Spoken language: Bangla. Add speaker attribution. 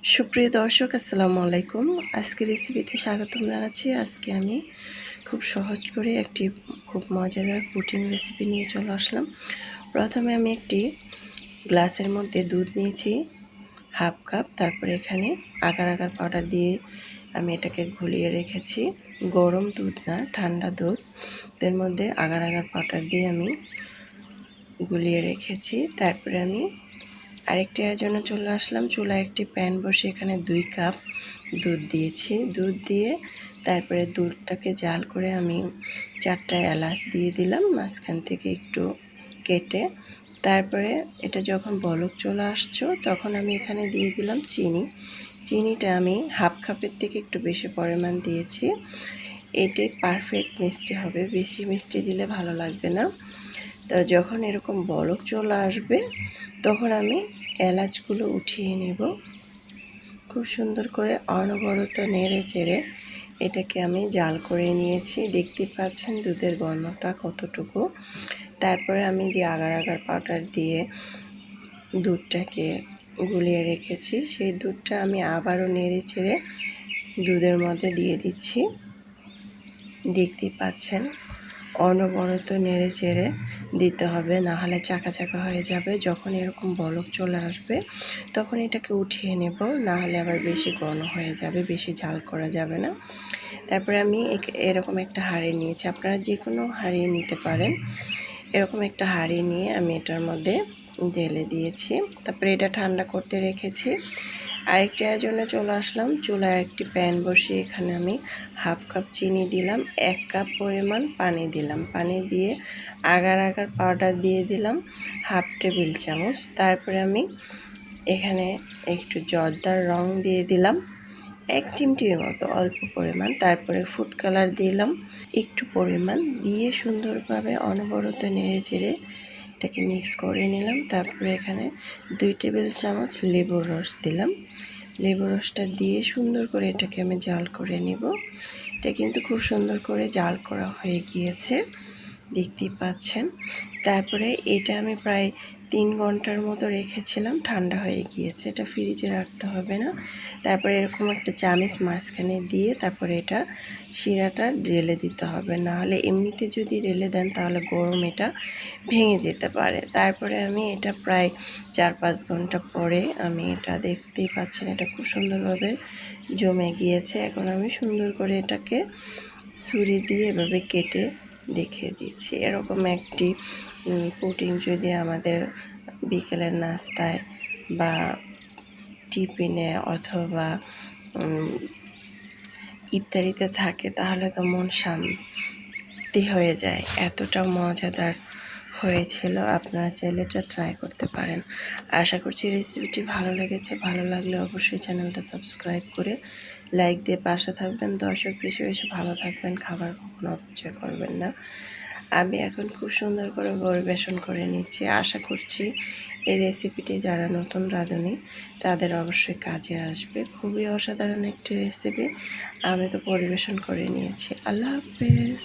Speaker 1: সুপ্রিয় দর্শক, আসসালামু আলাইকুম। আজকে রেসিপিতে স্বাগতম জানাচ্ছি। আজকে আমি খুব সহজ করে একটি খুব মজাদার পুডিং রেসিপি নিয়ে চলে আসলাম। প্রথমে আমি একটি গ্লাসের মধ্যে দুধ নিয়েছি হাফ কাপ। তারপরে এখানে আগার আগার পাউডার দিয়ে আমি এটাকে ঘুলিয়ে রেখেছি। গরম দুধ না, ঠান্ডা দুধ, এর মধ্যে আগার আগার পাউডার দিয়ে আমি গুলিয়ে রেখেছি। তারপরে আমি আরেকটি আয়োজনে চলে আসলাম। চুলায় একটি প্যান বসে এখানে 2 কাপ দুধ দিয়েছি। দুধ দিয়ে তারপরে দুধটাকে জাল করে আমি 4টা এলাচ দিয়ে দিলাম মাঝখান থেকে একটু কেটে। তারপরে এটা যখন বলক চলে আসছে তখন আমি এখানে দিয়ে দিলাম চিনি। চিনিটা আমি হাফ কাপের থেকে একটু বেশি পরিমাণ দিয়েছি। এটাই পারফেক্ট মিষ্টি হবে, বেশি মিষ্টি দিলে ভালো লাগবে না। তো যখন এরকম বলক চলে আসবে তখন আমি এলাচগুলো উঠিয়ে নেব। খুব সুন্দর করে অনবরত নেড়ে চেড়ে এটাকে আমি জাল করে নিয়েছি। দেখতে পাচ্ছেন দুধের ঘনটা কতটুকু। তারপরে আমি যে আগার আগার পাউডার দিয়ে দুধটাকে গুলিয়ে রেখেছি সেই দুধটা আমি আবারও নেড়ে চেড়ে দুধের মধ্যে দিয়ে দিচ্ছি। দেখতেই পাচ্ছেন অনবরত নেড়ে চেড়ে দিতে হবে, না হলে চাকা চাকা হয়ে যাবে। যখন এরকম বলক চলে আসবে তখন এটাকে উঠিয়ে নেব, না হলে আবার বেশি ঘন হয়ে যাবে, বেশি জাল করা যাবে না। তারপরে আমি এরকম একটা হাঁড়ি নিয়েছি, আপনারা যে কোনো হাঁড়ি নিতে পারেন। এরকম একটা হাঁড়ি নিয়ে আমি এটার মধ্যে ঢেলে দিয়েছি। তারপরে এটা ঠান্ডা করতে রেখেছি। আরেকটি আয়োজনে চলে আসলাম। চুলায় একটি প্যান বসিয়ে এখানে আমি হাফ কাপ চিনি দিলাম, 1 কাপ পরিমাণ পানি দিলাম। পানি দিয়ে আগার আগার পাউডার দিয়ে দিলাম হাফ টেবিল চামচ। তারপরে আমি এখানে একটু জর্দার রং দিয়ে দিলাম 1 চিমটির মতো, অল্প পরিমাণ। তারপরে ফুড কালার দিলাম একটু পরিমাণ, দিয়ে সুন্দরভাবে অনবরত নেড়ে চেড়ে এটাকে মিক্স করে নিলাম। তারপরে এখানে 2 টেবিল চামচ লেবুর রস দিলাম। লেবুর রসটা দিয়ে সুন্দর করে এটাকে আমি জাল করে নেব। এটা কিন্তু খুব সুন্দর করে জাল করা হয়ে গিয়েছে, দেখতেই পাচ্ছেন। তারপরে এটা আমি প্রায় 3 ঘন্টার মতো রেখেছিলাম, ঠান্ডা হয়ে গিয়েছে। এটা ফ্রিজে রাখতে হবে না। তারপরে এরকম একটা চামচ মাঝখানে দিয়ে তারপরে এটা শিরাটা ঢেলে দিতে হবে, না হলে এমনিতে যদি ঢেলে দেন তাহলে গরম এটা ভেঙে যেতে পারে। তারপরে আমি এটা প্রায় 4-5 ঘন্টা পরে আমি এটা দেখতেই পাচ্ছেন এটা খুব সুন্দরভাবে জমে গিয়েছে। এখন আমি সুন্দর করে এটাকে ছুরি দিয়ে এভাবে কেটে দেখিয়ে দিচ্ছি। এরকম একটি পুডিং যদি আমাদের বিকেলের নাস্তায় বা টিফিনে অথবা ইফতারিতে থাকে তাহলে তো মন শান্তি হয়ে যায়। এতটা মজাদার হয়েছিল, আপনারা চাইলে এটা ট্রাই করতে পারেন। আশা করছি রেসিপিটি ভালো লেগেছে। ভালো লাগলে অবশ্যই চ্যানেলটা সাবস্ক্রাইব করে লাইক দিয়ে পাশে থাকবেন। দর্শক বেশি বেশি ভালো থাকবেন, খাবার কখনো অপচয় করবেন না। আমি এখন খুব সুন্দর করে পরিবেশন করে নিচ্ছি। আশা করছি এই রেসিপিটি যারা নতুন রাঁধুনি তাদের অবশ্যই কাজে আসবে। খুবই অসাধারণ একটি রেসিপি। আমি তো পরিবেশন করে নিয়েছি। আল্লাহ হাফেজ।